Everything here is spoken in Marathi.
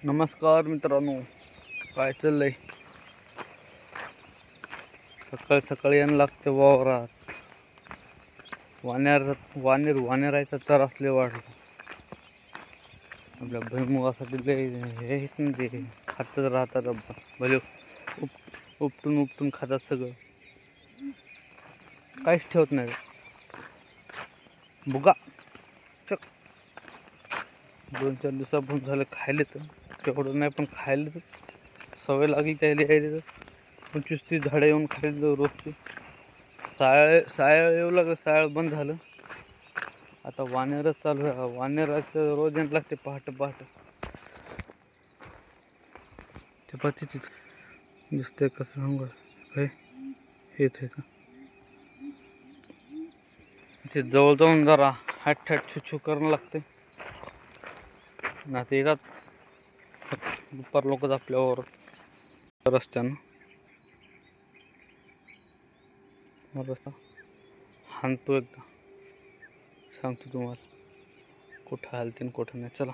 नमस्कार मित्रांनो, काय चाललंय? सकाळी सकाळी यायला लागते वावरात. वानेरायचा तर असले वाढलं. आपल्या भुईमुगासाठी लय हे ते खातच राहतात. भले उपटून उपटून खातात सगळं, काहीच ठेवत नाही. बुगा चक 2-4 दिवसापासून झालं खायला, तर तेवढं नाही पण खायला तर सवय लागली त्याला यायला. 25-30 झाडं येऊन खायला रोजची. सायाळ येऊ लागलं, सायाळ बंद झालं. आता वानेरच चालू आहे. वानेराचं रोज यायला लागते पहाटे. ते पाती तिथं दिसतंय कसं सांगू हे हेच आहे. ते जवळ जाऊन जरा हॅट छू करणं लागते ना. ते येतात दुपार लोकच आपल्यावर रस्त्यानं रस्ता हाणतो. एकदा सांगतो तुम्हाला कुठं आलते आणि कुठं नाही. चला.